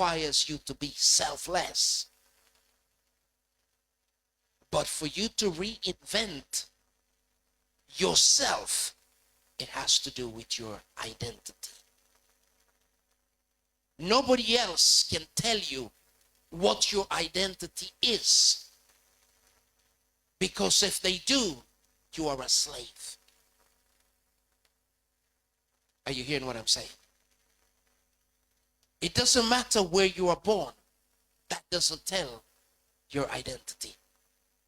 requires you to be selfless. But for you to reinvent yourself, it has to do with your identity. Nobody else can tell you what your identity is. Because if they do, you are a slave. Are you hearing what I'm saying? It doesn't matter where you are born. That doesn't tell your identity.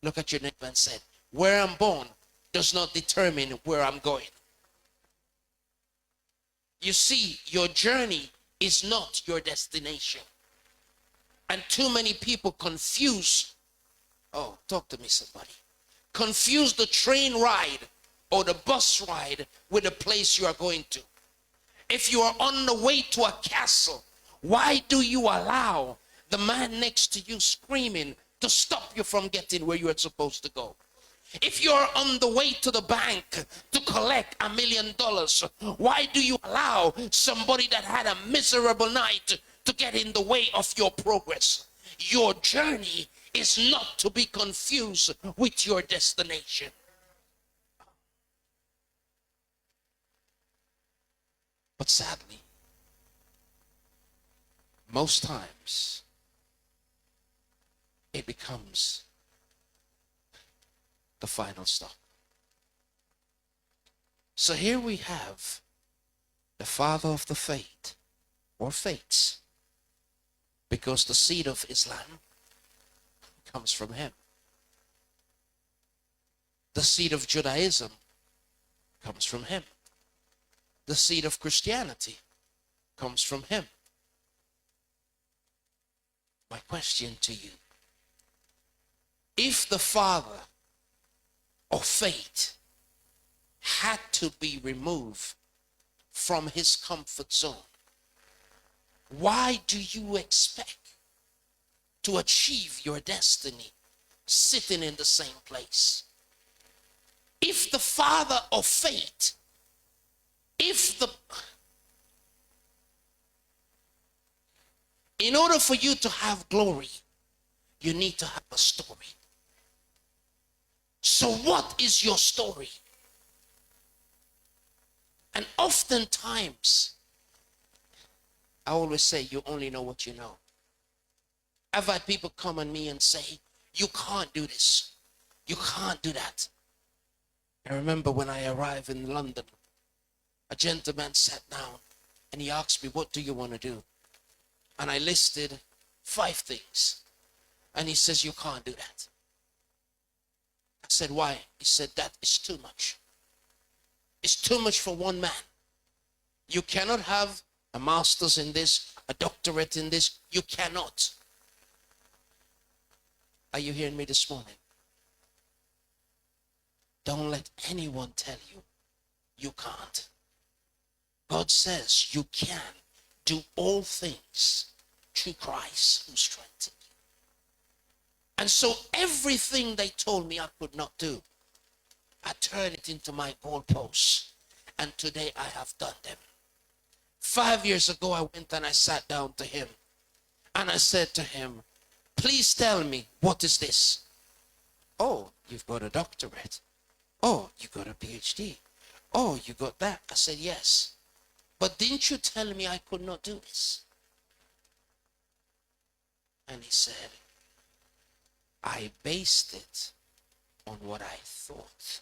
Look at your neighbor and say, where I'm born does not determine where I'm going. You see, your journey is not your destination. And too many people confuse, oh, talk to me somebody, confuse the train ride or the bus ride with the place you are going to. If you are on the way to a castle, why do you allow the man next to you screaming to stop you from getting where you are supposed to go? If you're on the way to the bank to collect $1 million, why do you allow somebody that had a miserable night to get in the way of your progress? Your journey is not to be confused with your destination. But sadly, most times it becomes the final stop. So here we have the father of the faith, or faiths, because the seed of Islam comes from him. The seed of Judaism comes from him. The seed of Christianity comes from him. My question to you, if the father of faith had to be removed from his comfort zone, why do you expect to achieve your destiny sitting in the same place? If the father of faith, in order for you to have glory, you need to have a story. So what is your story? And oftentimes, I always say, you only know what you know. I've had people come on me and say, you can't do this. You can't do that. I remember when I arrived in London, a gentleman sat down and he asked me, what do you want to do? And I listed 5 things. And he says, you can't do that. I said, why? He said, that is too much. It's too much for one man. You cannot have a master's in this, a doctorate in this. You cannot. Are you hearing me this morning? Don't let anyone tell you you can't. God says you can do all things through Christ who strengthens you. And so everything they told me I could not do, I turned it into my goalposts. And today I have done them. 5 years ago, I went and I sat down to him. And I said to him, please tell me, what is this? Oh, you've got a doctorate. Oh, you got a PhD. Oh, you got that. I said, yes. But didn't you tell me I could not do this? And he said, I based it on what I thought.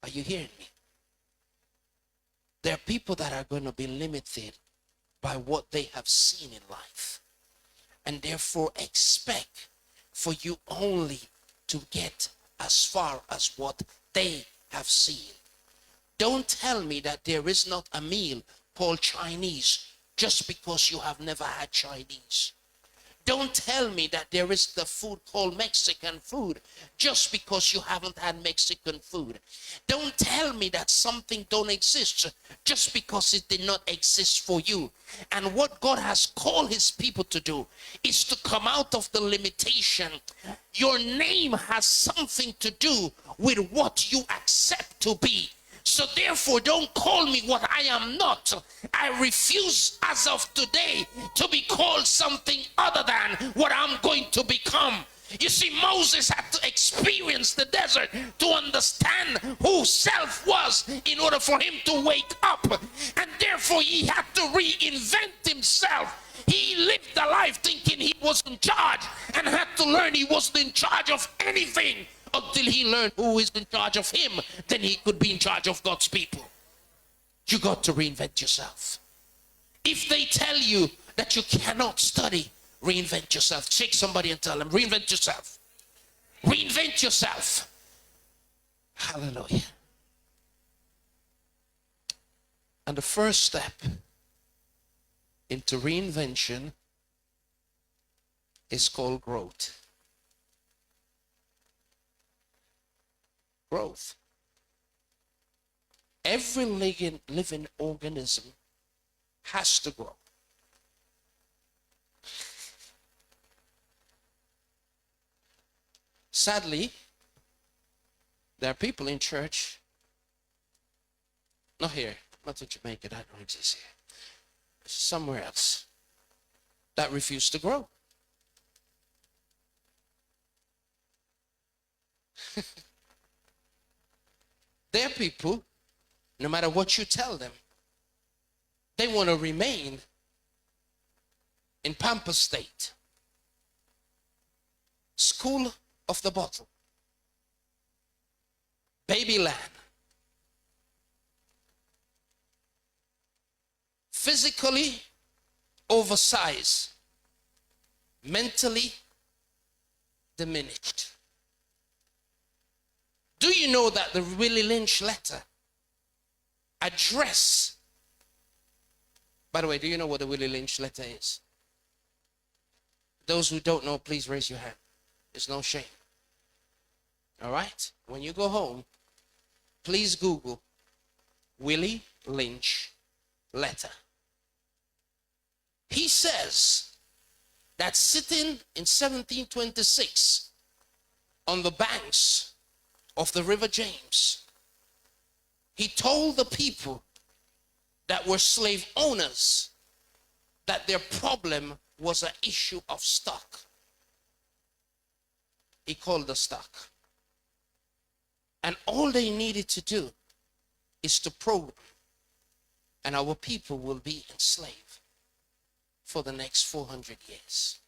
Are you hearing me? There are people that are going to be limited by what they have seen in life, and therefore expect for you only to get as far as what they have seen. Don't tell me that there is not a meal called Chinese just because you have never had Chinese. Don't tell me that there is the food called Mexican food just because you haven't had Mexican food. Don't tell me that something don't exist just because it did not exist for you. And what God has called his people to do is to come out of the limitation. Your name has something to do with what you accept to be. So therefore, don't call me what I am not. I refuse as of today to be called something other than what I'm going to become. You see, Moses had to experience the desert to understand who self was in order for him to wake up. And therefore, he had to reinvent himself. He lived a life thinking he was in charge and had to learn he wasn't in charge of anything until he learned who is in charge of him. Then he could be in charge of God's people. You got to reinvent yourself. If they tell you that you cannot study, reinvent yourself. Shake somebody and tell them, reinvent yourself. Reinvent yourself. Hallelujah. And the first step into reinvention is called growth. Growth. Every living organism has to grow. Sadly, there are people in church, not here, not in Jamaica, that don't exist here, somewhere else, that refuse to grow. There are people, no matter what you tell them, they want to remain in pamper state. School of the bottle. Babyland. Physically oversized. Mentally diminished. Do you know that the Willie Lynch letter address, by the way, do you know what the Willie Lynch letter is? Those who don't know, please raise your hand. There's no shame. All right? When you go home, please Google Willie Lynch letter. He says that sitting in 1726 on the banks of the River James, he told the people that were slave owners that their problem was an issue of stock. He called the stock. And all they needed to do is to program, and our people will be enslaved for the next 400 years.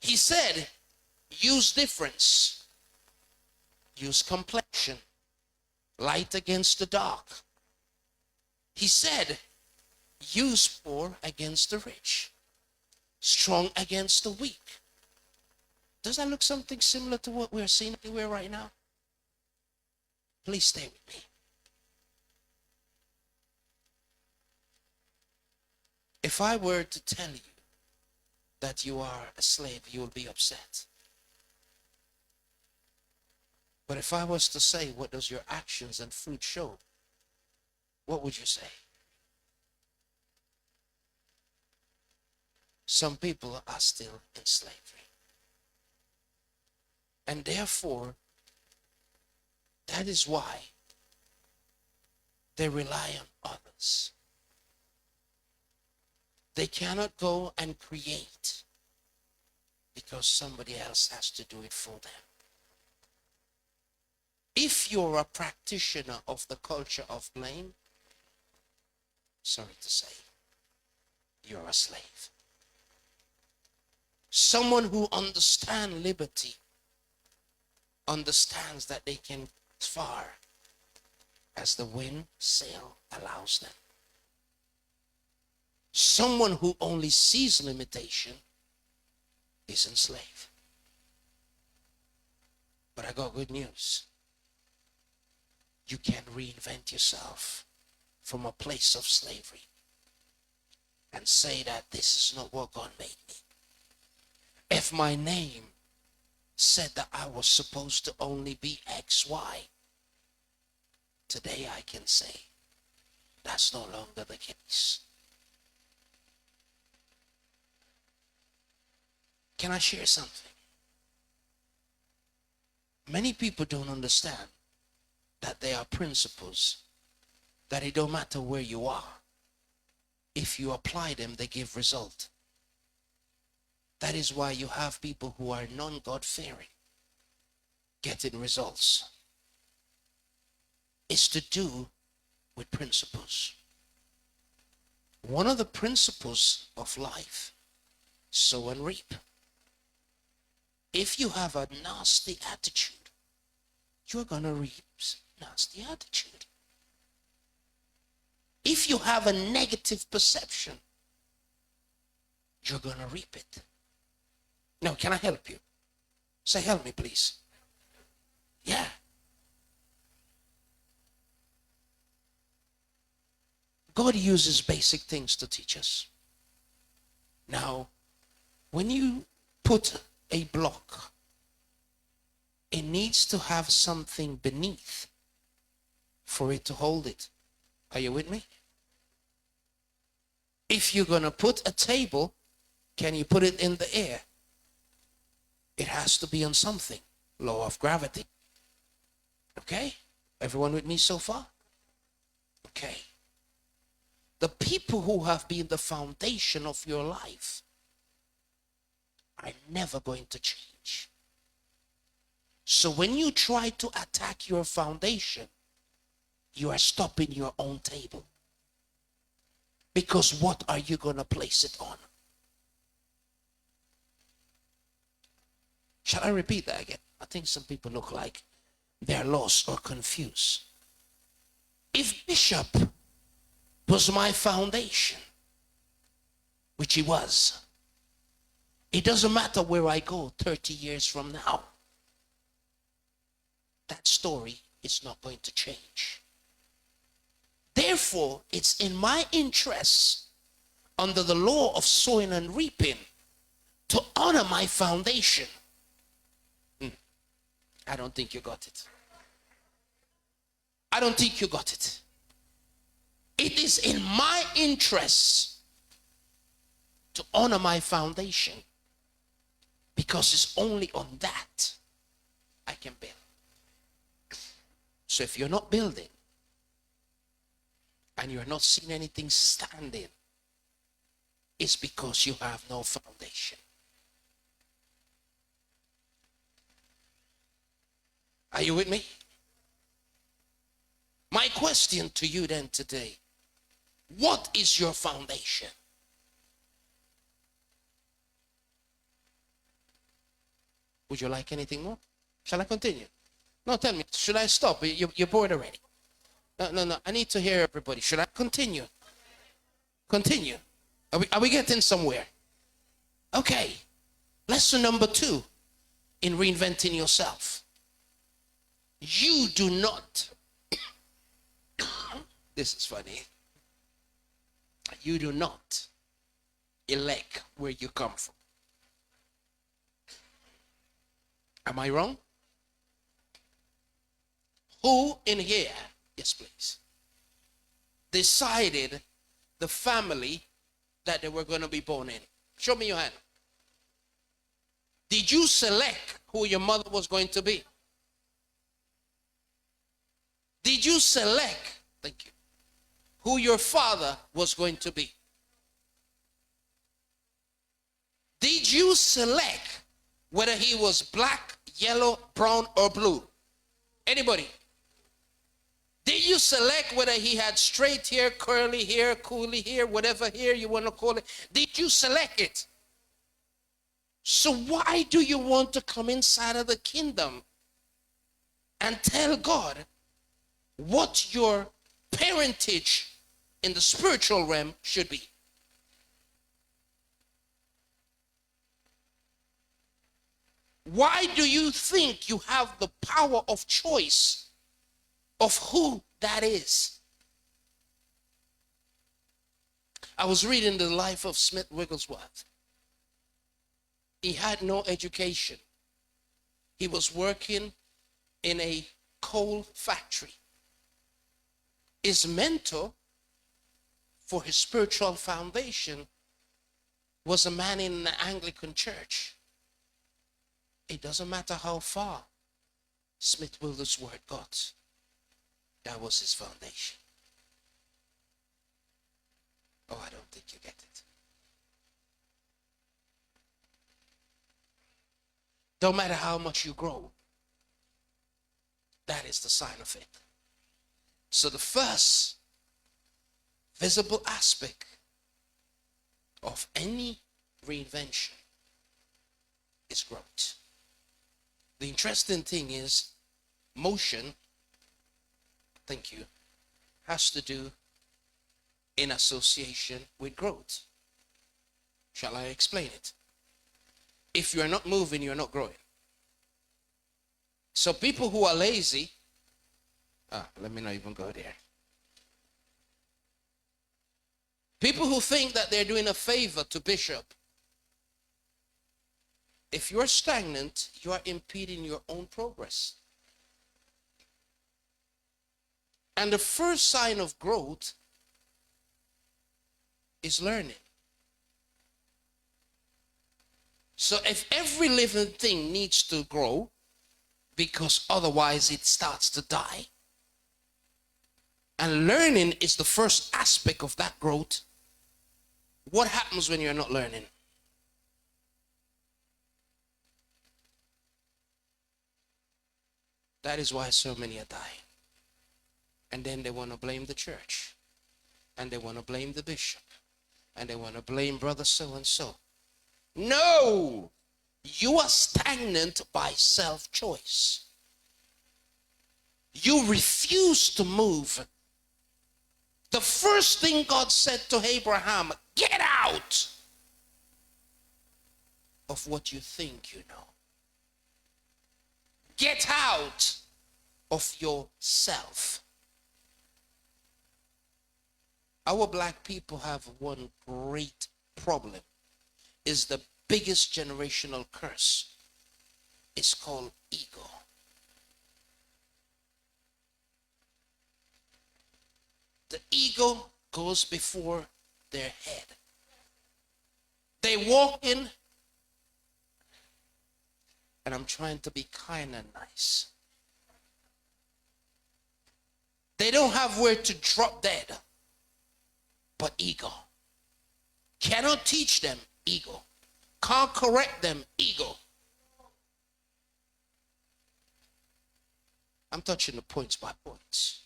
He said, use difference, use complexion, light against the dark. He said, use poor against the rich, strong against the weak. Does that look something similar to what we're seeing everywhere right now? Please stay with me. If I were to tell you that you are a slave, you will be upset. But if I was to say, what does your actions and fruit show? What would you say? Some people are still in slavery. And therefore, that is why they rely on others. They cannot go and create because somebody else has to do it for them. If you're a practitioner of the culture of blame, sorry to say, you're a slave. Someone who understands liberty understands that they can as far as the wind sail allows them. Someone who only sees limitation is enslaved. But I got good news. You can reinvent yourself from a place of slavery and say that this is not what God made me. If my name said that I was supposed to only be XY, today I can say that's no longer the case. Can I share something? Many people don't understand that there are principles that it don't matter where you are. If you apply them, they give result. That is why you have people who are non-God-fearing getting results. It's to do with principles. One of the principles of life, sow and reap. If you have a nasty attitude, you're going to reap nasty attitude. If you have a negative perception, you're going to reap it. Now, can I help you? Say, help me, please. Yeah. God uses basic things to teach us. Now, when you put a block, it needs to have something beneath for it to hold it. Are you with me? If you're going to put a table, can you put it in the air? It has to be on something. Law of gravity. Okay? Everyone with me so far? Okay. The people who have been the foundation of your life are never going to change. So when you try to attack your foundation, you are stopping your own table. Because what are you going to place it on? Shall I repeat that again? I think some people look like they're lost or confused. If Bishop was my foundation, which he was, it doesn't matter where I go 30 years from now. That story is not going to change. Therefore, it's in my interest, under the law of sowing and reaping, to honor my foundation. I don't think you got it. I don't think you got it. It is in my interest to honor my foundation, because it's only on that I can build. So if you're not building and you're not seeing anything standing, it's because you have no foundation. Are you with me? My question to you then today, what is your foundation? Would you like anything more? Shall I continue? No, tell me, should I stop? You're bored already. No, I need to hear everybody. Should I continue? Continue. Are we getting somewhere? Okay. Lesson number 2 in reinventing yourself. You do not, this is funny, you do not elect where you come from. Am I wrong? Who in here, yes please, decided the family that they were going to be born in? Show me your hand. Did you select who your mother was going to be? Did you select, thank you, who your father was going to be? Did you select whether he was black, yellow, brown, or blue? Anybody? Did you select whether he had straight hair, curly hair, coolie hair, whatever hair you want to call it? Did you select it? So why do you want to come inside of the kingdom and tell God what your parentage in the spiritual realm should be? Why do you think you have the power of choice of who that is? I was reading the life of Smith Wigglesworth. He had no education. He was working in a coal factory. His mentor for his spiritual foundation was a man in the Anglican church. It doesn't matter how far Smith Wigglesworth got. That was his foundation. Oh, I don't think you get it. Don't matter how much you grow. That is the sign of it. So the first visible aspect of any reinvention is growth. The interesting thing is motion, thank you, has to do in association with growth. Shall I explain it? If you're not moving, you're not growing. So people who are lazy, let me not even go there. People who think that they're doing a favor to Bishop, if you're stagnant, you are impeding your own progress. And the first sign of growth is learning. So if every living thing needs to grow, because otherwise it starts to die, and learning is the first aspect of that growth, what happens when you're not learning? That is why so many are dying. And then they want to blame the church, and they want to blame the bishop, and they want to blame brother so and so. No! You are stagnant by self-choice. You refuse to move. The first thing God said to Abraham, get out of what you think you know. Get out of yourself. Our black people have one great problem. Is the biggest generational curse. It's called ego. The ego goes before their head. They walk in, and I'm trying to be kind and nice. They don't have where to drop dead, but ego. Cannot teach them, ego. Can't correct them, ego. I'm touching the points by points.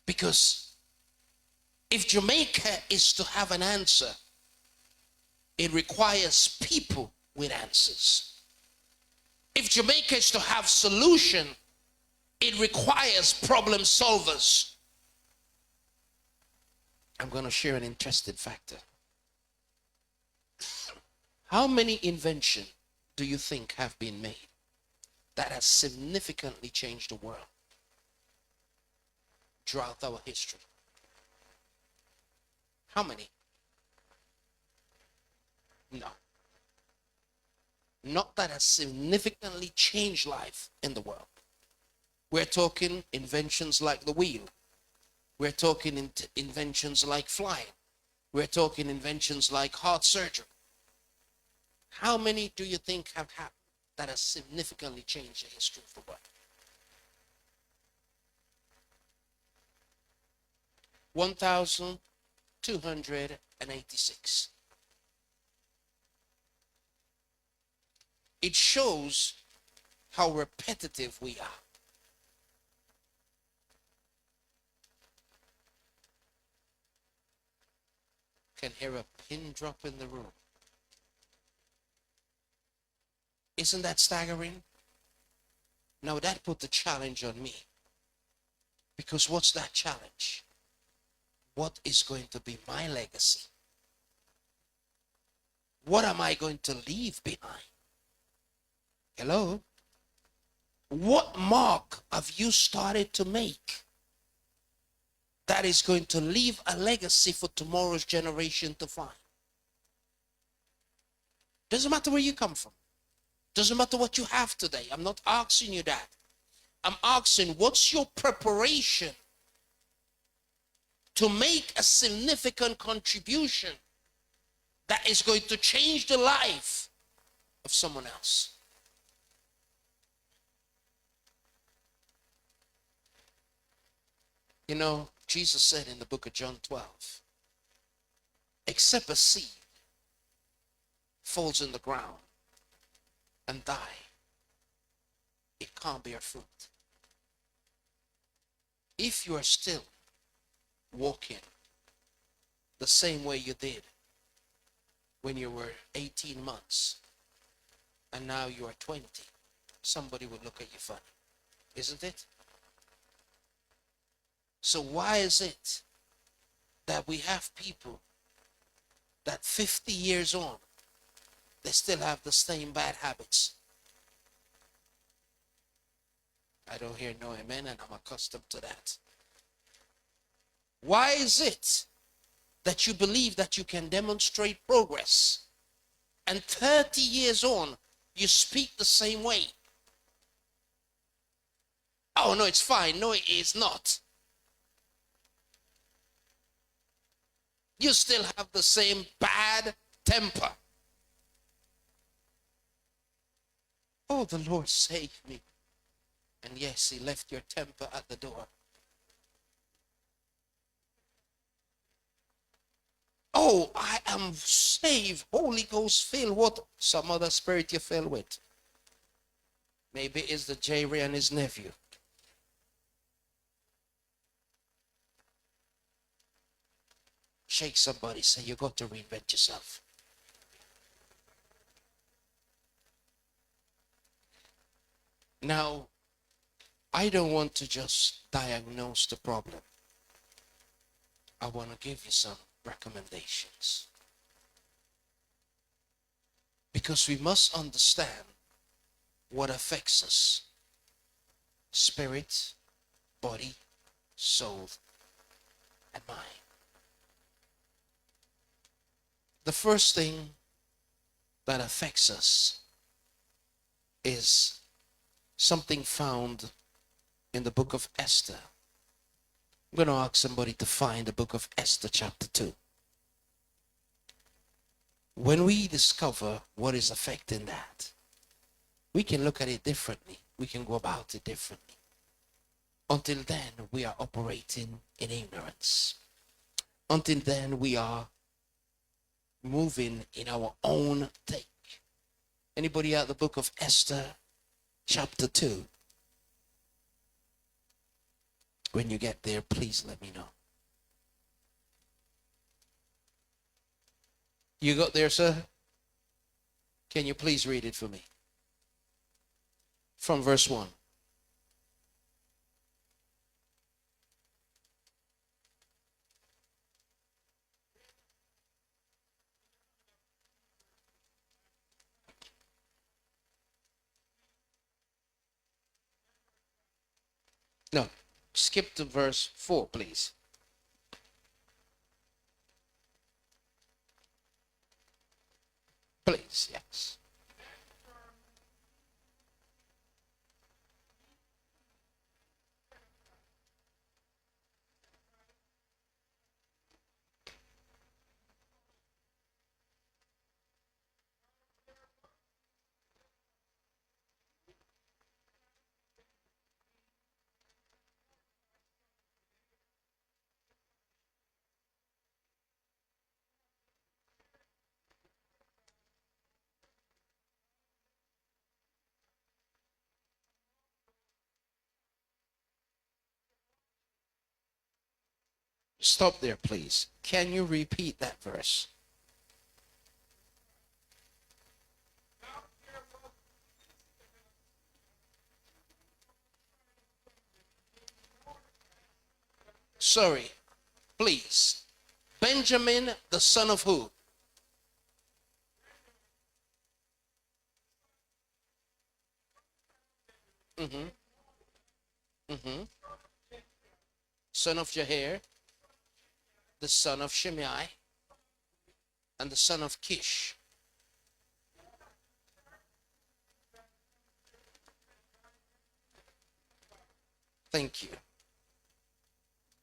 Because if Jamaica is to have an answer, it requires people with answers. If Jamaica is to have solution, it requires problem solvers. I'm going to share an interesting factor. How many inventions do you think have been made that has significantly changed the world throughout our history? How many? No. Not that has significantly changed life in the world. We're talking inventions like the wheel. We're talking inventions like flying. We're talking inventions like heart surgery. How many do you think have happened that has significantly changed the history of the world? 1,286. It shows how repetitive we are. Can hear a pin drop in the room. Isn't that staggering? Now that put the challenge on me. Because what's that challenge? What is going to be my legacy? What am I going to leave behind? Hello? What mark have you started to make that is going to leave a legacy for tomorrow's generation to find? Doesn't matter where you come from. Doesn't matter what you have today. I'm not asking you that. I'm asking, what's your preparation to make a significant contribution that is going to change the life of someone else? You know, Jesus said in the book of John 12, except a seed falls in the ground and die, it can't bear fruit. If you are still walking the same way you did when you were 18 months and now you are 20, somebody would look at you funny, isn't it? So why is it that we have people that 50 years on, they still have the same bad habits? I don't hear no amen, and I'm accustomed to that. Why is it that you believe that you can demonstrate progress and 30 years on, you speak the same way? Oh, no, it's fine. No, it is not. You still have the same bad temper. Oh, the Lord saved me. And yes, he left your temper at the door. Oh, I am saved, Holy Ghost filled. What? Some other spirit you fell with. Maybe it's the Jerry and his nephew. Shake somebody, say you got to reinvent yourself. Now, I don't want to just diagnose the problem. I want to give you some recommendations. Because we must understand what affects us. Spirit, body, soul, and mind. The first thing that affects us is something found in the book of Esther. I'm going to ask somebody to find the book of Esther chapter 2. When we discover what is affecting that, we can look at it differently. We can go about it differently. Until then, we are operating in ignorance. Until then, we are moving in our own take. Anybody out the book of Esther chapter 2? When you get there, please let me know. You got there, sir? Can you please read it for me? From verse 1. No, skip to verse 4, please. Please, yes. Stop there, please. Can you repeat that verse? Sorry, please. Benjamin, the son of who? Son of Jair, the son of Shimei, and the son of Kish. Thank you.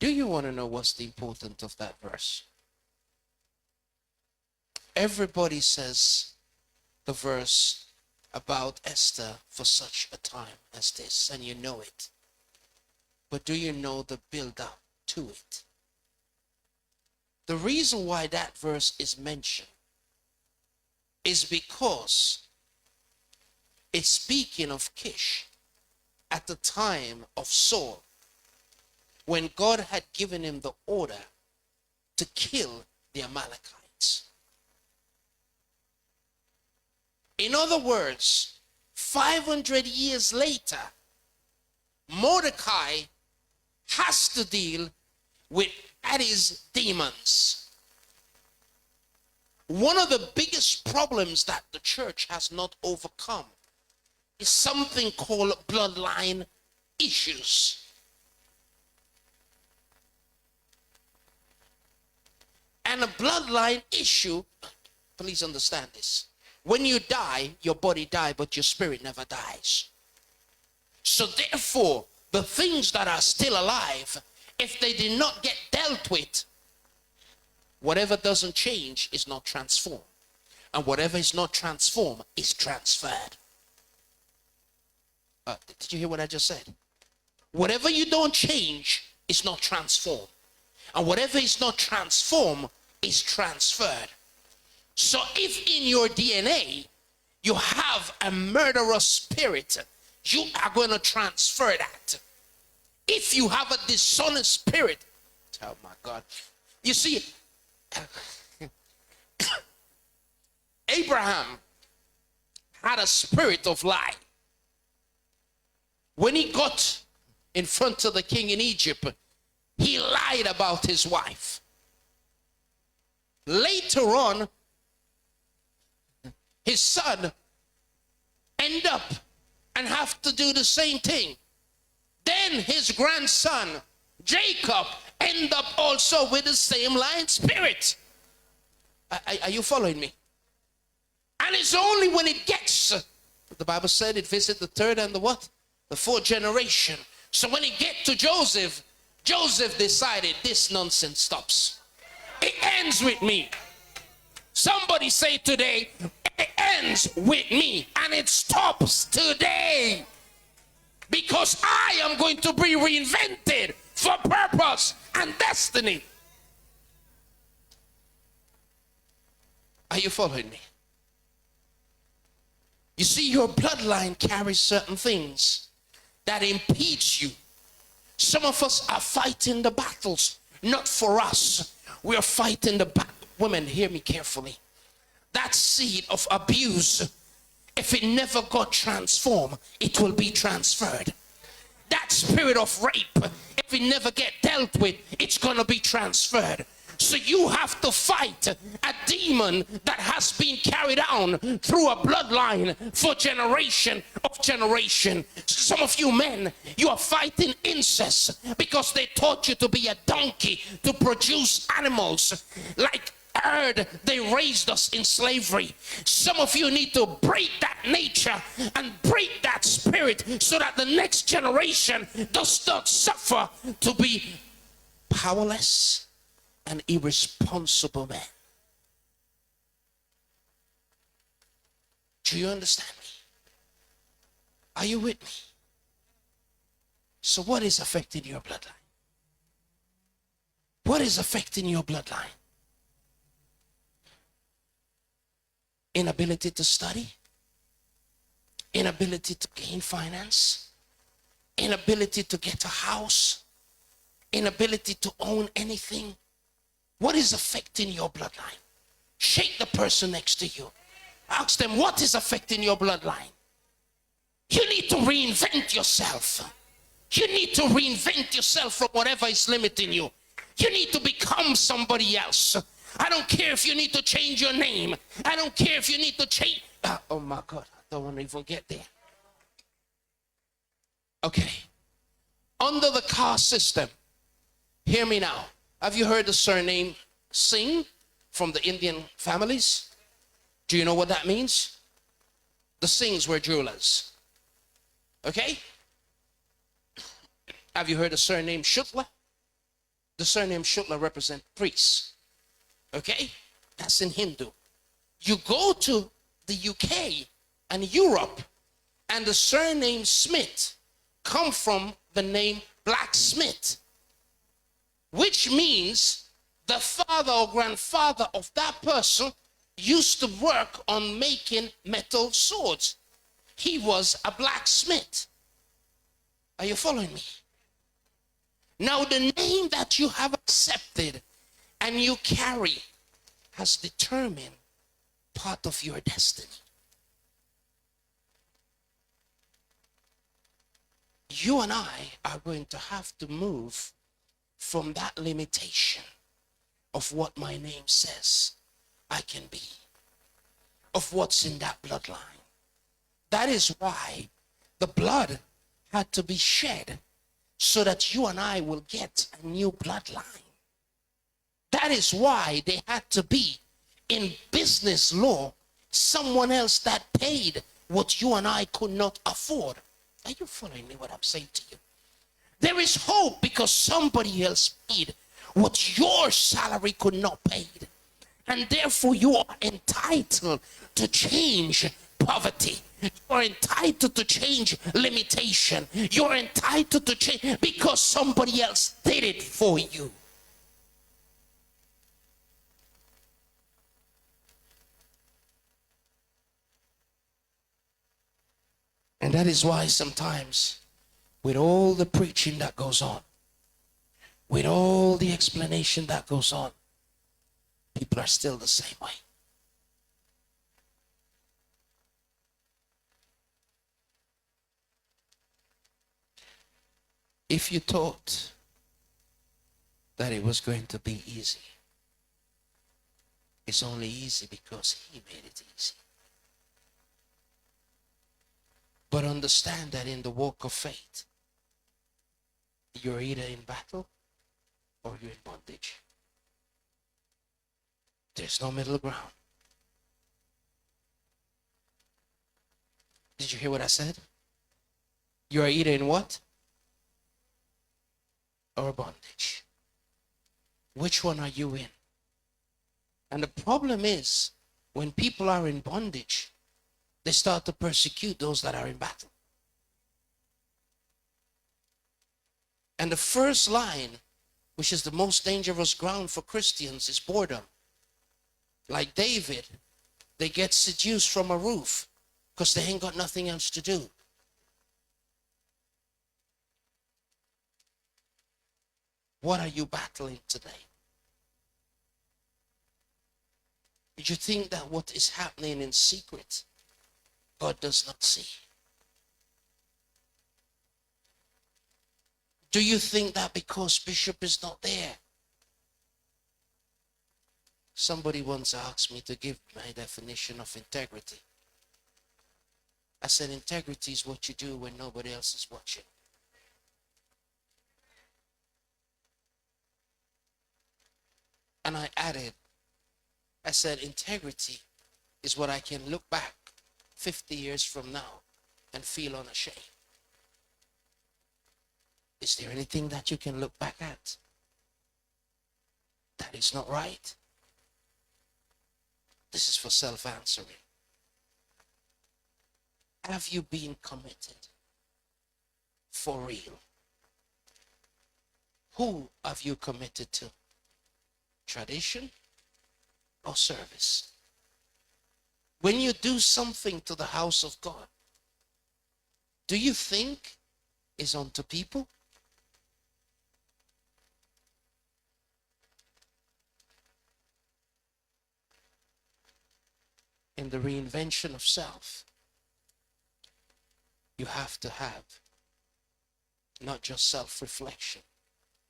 Do you want to know what's the importance of that verse? Everybody says the verse about Esther for such a time as this, and you know it. But do you know the build up to it? The reason why that verse is mentioned is because it's speaking of Kish at the time of Saul, when God had given him the order to kill the Amalekites. In other words, 500 years later, Mordecai has to deal with Addy's demons. One of the biggest problems that the church has not overcome is something called bloodline issues. And a bloodline issue, please understand this. When you die, your body dies, but your spirit never dies. So therefore, the things that are still alive, if they did not get dealt with, whatever doesn't change is not transformed. And whatever is not transformed is transferred. Did you hear what I just said? Whatever you don't change is not transformed. And whatever is not transformed is transferred. So if in your DNA you have a murderous spirit, you are going to transfer that. If you have a dishonest spirit, oh my God. You see, Abraham had a spirit of lie. When he got in front of the king in Egypt, he lied about his wife. Later on, his son end up and have to do the same thing. Then his grandson, Jacob, end up also with the same lying spirit. Are you following me? And it's only when it gets, the Bible said it visit the third and the what? The fourth generation. So when it get to Joseph, Joseph decided this nonsense stops. It ends with me. Somebody say today, it ends with me, and it stops today. Because I am going to be reinvented for purpose and destiny. Are you following me? You see, your bloodline carries certain things that impedes you. Some of us are fighting the battles, not for us. We are fighting the battle. Women, hear me carefully. That seed of abuse, if it never got transformed, it will be transferred. That spirit of rape, if it never get dealt with, it's going to be transferred. So you have to fight a demon that has been carried on through a bloodline for generation of generation. Some of you men, you are fighting incest because they taught you to be a donkey to produce animals like herd. They raised us in slavery. Some of you need to break that nature and break that spirit so that the next generation does not suffer to be powerless and irresponsible men. Do you understand me? Are you with me? So what is affecting your bloodline? What is affecting your bloodline? Inability to study, inability to gain finance, inability to get a house, inability to own anything. What is affecting your bloodline? Shake the person next to you. Ask them, what is affecting your bloodline? You need to reinvent yourself. You need to reinvent yourself from whatever is limiting you. You need to become somebody else. I don't care if you need to change your name. I don't care if you need to change. Oh my God, I don't want to even get there. Okay. Under the caste system, hear me now. Have you heard the surname Singh from the Indian families? Do you know what that means? The Singhs were jewelers. Okay? Have you heard the surname Shukla? The surname Shukla represents priests. Okay? That's in Hindu. You go to the UK and Europe, and the surname Smith come from the name blacksmith, which means the father or grandfather of that person used to work on making metal swords. He was a blacksmith. Are you following me? Now, the name that you have accepted and you carry has determined part of your destiny. You and I are going to have to move from that limitation of what my name says I can be, of what's in that bloodline. That is why the blood had to be shed so that you and I will get a new bloodline. That is why they had to be in business law someone else that paid what you and I could not afford. Are you following me what I'm saying to you? There is hope because somebody else paid what your salary could not pay. And therefore you are entitled to change poverty. You're entitled to change limitation. You're entitled to change because somebody else did it for you. And that is why sometimes, with all the preaching that goes on, with all the explanation that goes on, people are still the same way. If you thought that it was going to be easy, it's only easy because he made it easy. But understand that in the walk of faith, you're either in battle or you're in bondage. There's no middle ground. Did you hear what I said? You are either in what? Or bondage. Which one are you in? And the problem is, when people are in bondage, they start to persecute those that are in battle. And the first line, which is the most dangerous ground for Christians, is boredom. Like David, they get seduced from a roof because they ain't got nothing else to do. What are you battling today? Did you think that what is happening in secret, God does not see? Do you think that because Bishop is not there? Somebody once asked me to give my definition of integrity. I said, integrity is what you do when nobody else is watching. And I added, I said, integrity is what I can look back 50 years from now and feel unashamed. Is there anything that you can look back at that is not right? This is for self-answering. Have you been committed for real? Who have you committed to? Tradition or service? When you do something to the house of God, do you think it's unto people? In the reinvention of self, you have to have not just self-reflection,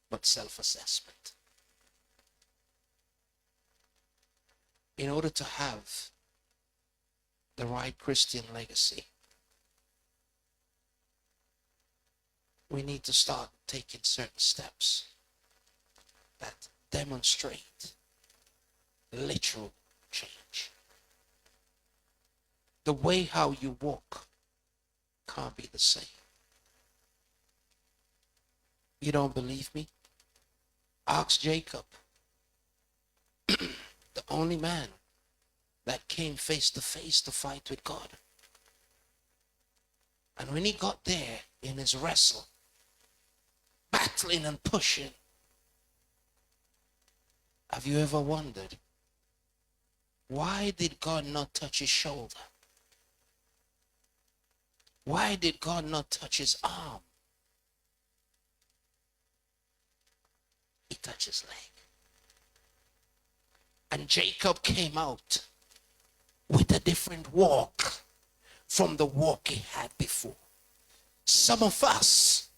but self-assessment. In order to have the right Christian legacy, we need to start taking certain steps that demonstrate literal change. The way how you walk can't be the same. You don't believe me? Ask Jacob, the only man that came face to face to fight with God. And when he got there in his wrestle, battling and pushing, Have you ever wondered, why did God not touch his shoulder? Why did God not touch his arm? He touched his leg. And Jacob came out with a different walk from the walk he had before. Some of us,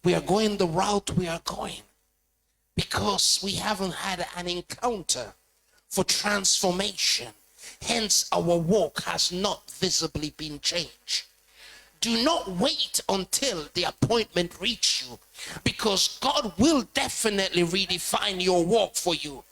we are going the route we are going because we haven't had an encounter for transformation. Hence, our walk has not visibly been changed. Do not wait until the appointment reaches you, because God will definitely redefine your walk for you.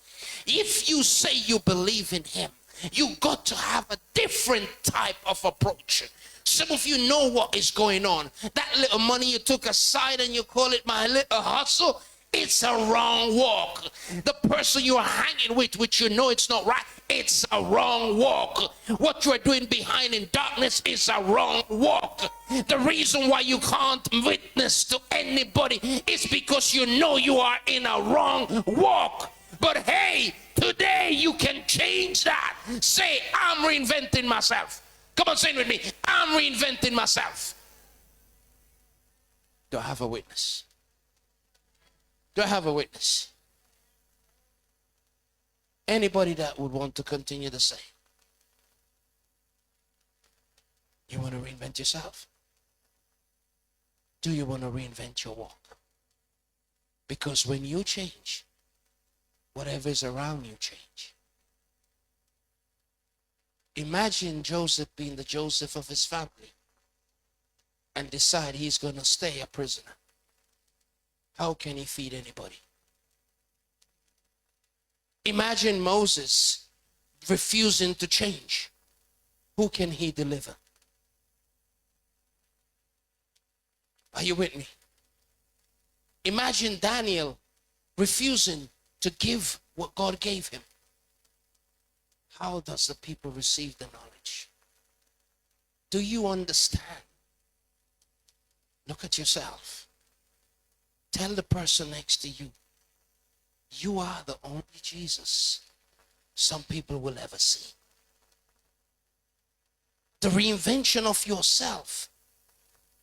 If you say you believe in him, you got to have a different type of approach. Some of you know what is going on. That little money you took aside and you call it my little hustle, it's a wrong walk. The person you are hanging with, which you know it's not right, it's a wrong walk. What you are doing behind in darkness is a wrong walk. The reason why you can't witness to anybody is because you know you are in a wrong walk. But hey, today you can change that. Say, I'm reinventing myself. Come on, say it with me. I'm reinventing myself. Do I have a witness? Do I have a witness? Anybody that would want to continue the same? You want to reinvent yourself? Do you want to reinvent your walk? Because when you change, whatever is around you change. Imagine Joseph being the Joseph of his family and decide he's going to stay a prisoner. How can he feed anybody? Imagine Moses refusing to change. Who can he deliver? Are you with me? Imagine Daniel refusing to give what God gave him. How does the people receive the knowledge? Do you understand? Look at yourself. Tell the person next to you, you are the only Jesus some people will ever see. The reinvention of yourself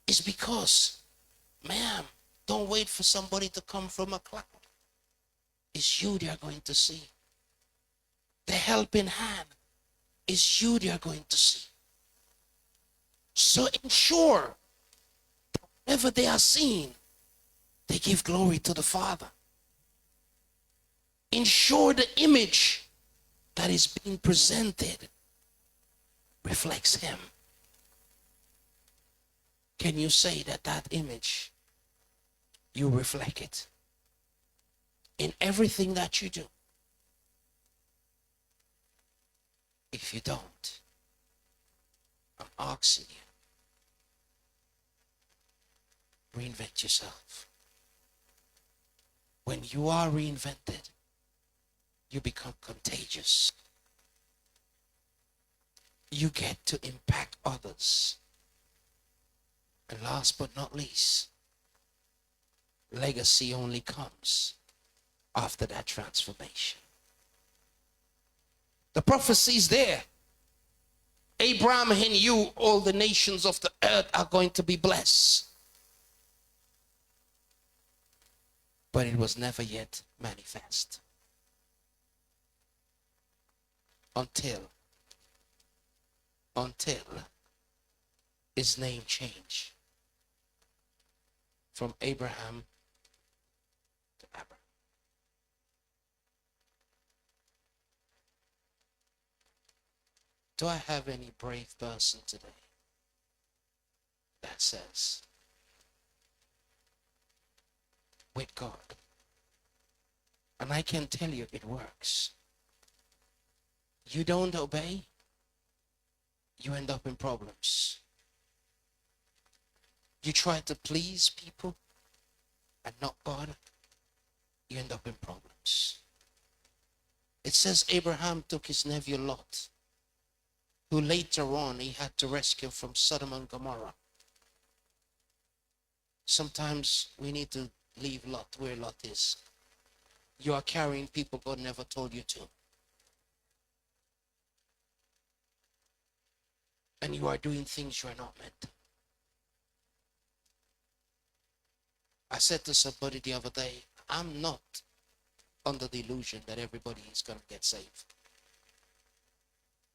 is because, ma'am, don't wait for somebody to come from a cloud. It's you they are going to see. The helping hand is you they are going to see. So ensure that whenever they are seen, they give glory to the Father. Ensure the image that is being presented reflects him. Can you say that that image, you reflect it in everything that you do? If you don't, I'm asking you, reinvent yourself. When you are reinvented, you become contagious. You get to impact others. And last but not least, legacy only comes after that transformation. The prophecy is there. Abraham, in you, all the nations of the earth are going to be blessed. But it was never yet manifest. Until his name changed from Abraham to Abraham. Do I have any brave person today that says, with God? And I can tell you it works. You don't obey, you end up in problems. You try to please people and not God, you end up in problems. It says Abraham took his nephew Lot, who later on he had to rescue from Sodom and Gomorrah. Sometimes we need to leave Lot where Lot is You are carrying people God never told you to. And you are doing things you are not meant to. I said to somebody the other day, I'm not under the illusion that everybody is going to get saved.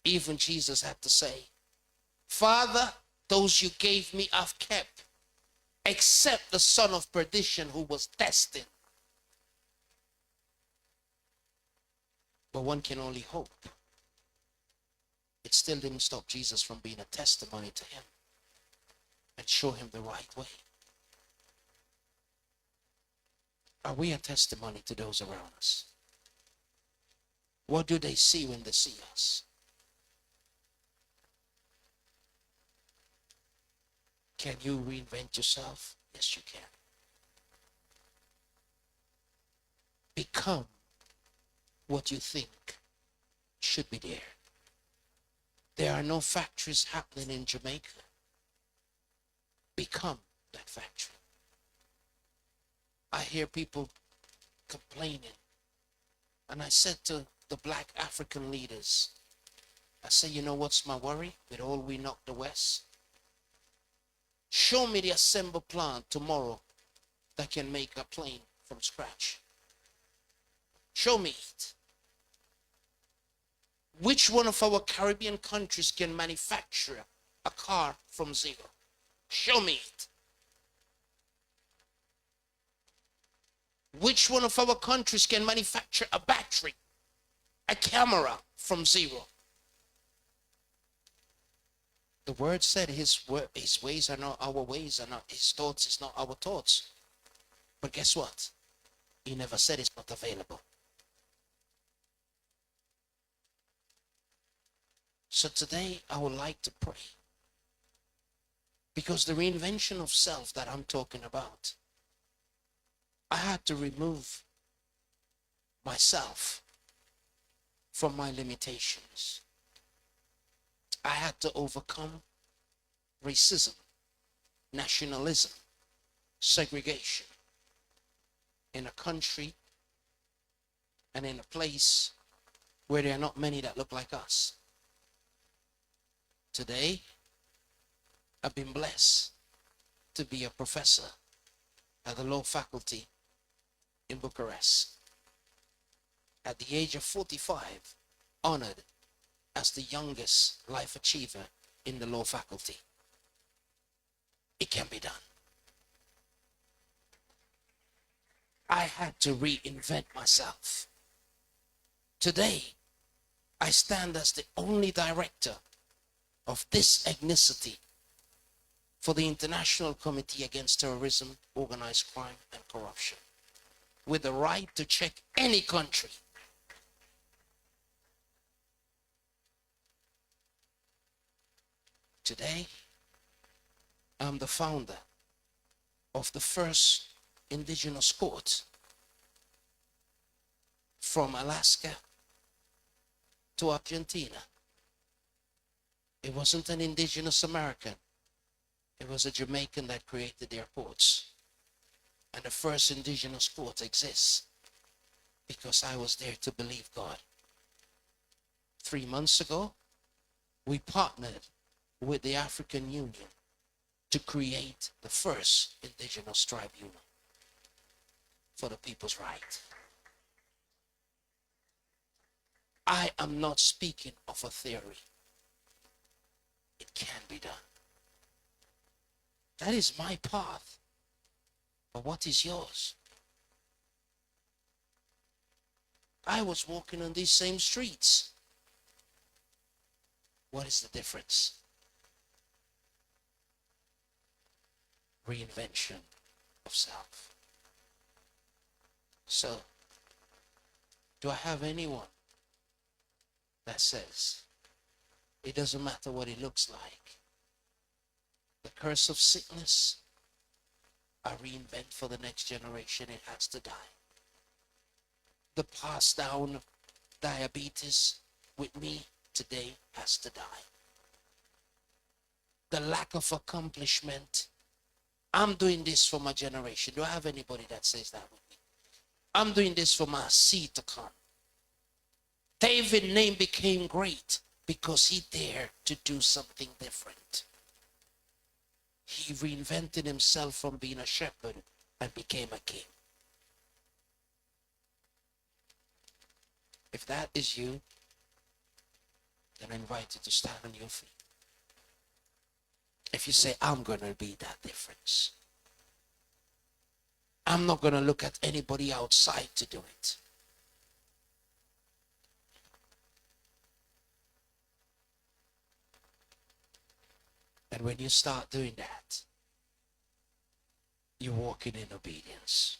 Even Jesus had to say, Father, those you gave me I've kept, except the son of perdition who was destined. But one can only hope. It still didn't stop Jesus from being a testimony to him and show him the right way. Are we a testimony to those around us? What do they see when they see us? Can you reinvent yourself? Yes, you can. Become what you think should be there. There are no factories happening in Jamaica. Become that factory. I hear people complaining. And I said to the black African leaders, I say, you know what's my worry with all we knock the West? Show me the assembly plant tomorrow that can make a plane from scratch. Show me it. Which one of our Caribbean countries can manufacture a car from zero? Show me it. Which one of our countries can manufacture a battery, a camera from zero? The word said his ways are not our ways, and his thoughts is not our thoughts. But guess what? He never said it's not available. So today I would like to pray. Because the reinvention of self that I'm talking about, I had to remove myself from my limitations. I had to overcome racism, nationalism, segregation in a country and in a place where there are not many that look like us. Today, I've been blessed to be a professor at the law faculty in Bucharest. At the age of 45, honored as the youngest life achiever in the law faculty. It can be done. I had to reinvent myself. Today, I stand as the only director of this ethnicity for the International Committee Against Terrorism, Organized Crime, and Corruption, with the right to check any country. Today, I'm the founder of the first indigenous court from Alaska to Argentina. It wasn't an indigenous American. It was a Jamaican that created their courts. And the first indigenous court exists because I was there to believe God. 3 months ago, we partnered with the African Union to create the first indigenous tribunal for the people's right. I am not speaking of a theory. It can be done. That is my path. But what is yours? I was walking on these same streets. What is the difference? Reinvention of self. So, do I have anyone that says it doesn't matter what it looks like? The curse of sickness, I reinvent for the next generation. It has to die. The passed down diabetes with me today has to die. The lack of accomplishment, I'm doing this for my generation. Do I have anybody that says that with me? I'm doing this for my seed to come. David's name became great because he dared to do something different. He reinvented himself from being a shepherd and became a king. If that is you, then I invite you to stand on your feet. If you say, I'm going to be that difference. I'm not going to look at anybody outside to do it. And when you start doing that, you're walking in obedience.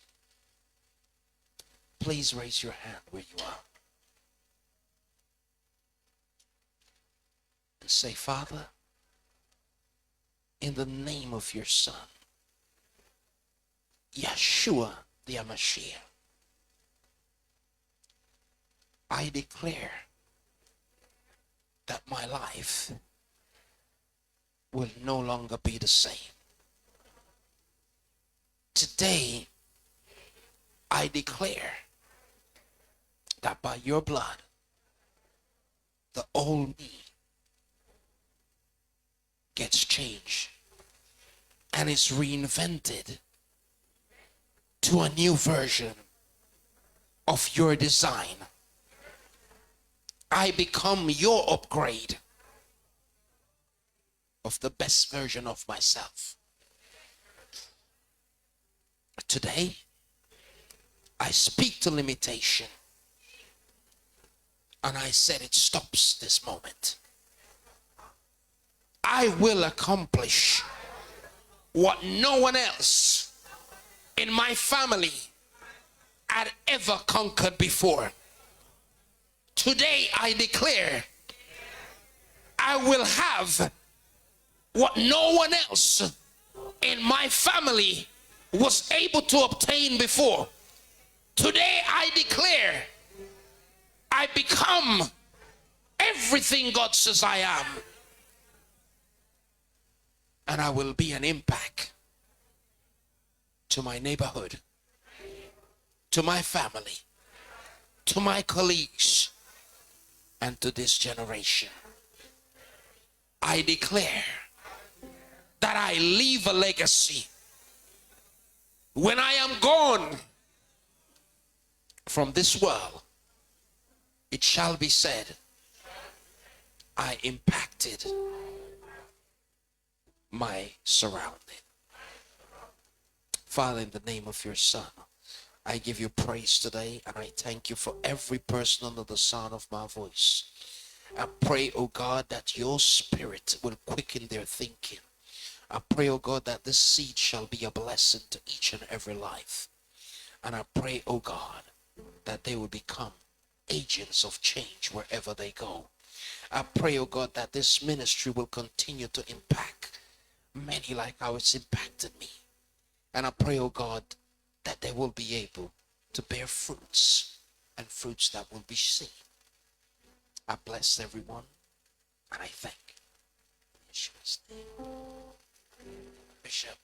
Please raise your hand where you are. And say, Father, in the name of your Son, Yeshua the HaMashiach, I declare that my life will no longer be the same. Today, I declare that by your blood, the old me gets changed and is reinvented to a new version of your design. I become your upgrade of the best version of myself. Today, I speak to limitation and I said it stops this moment. I will accomplish what no one else in my family had ever conquered before. Today I declare I will have what no one else in my family was able to obtain before. Today I declare I become everything God says I am. And I will be an impact to my neighborhood, to my family, to my colleagues, and to this generation. I declare that I leave a legacy. When I am gone from this world, it shall be said, I impacted my surrounding. Father, in the name of your Son, I give you praise today, and I thank you for every person under the sound of my voice. I pray, oh God, that your spirit will quicken their thinking. I pray, oh God, that this seed shall be a blessing to each and every life. And I pray, oh God, that they will become agents of change wherever they go. I pray, oh God, that this ministry will continue to impact many like how it's impacted me. And I pray, oh God, that they will be able to bear fruits, and fruits that will be seen. I bless everyone, and I thank you. In Yeshua's name. Bishop.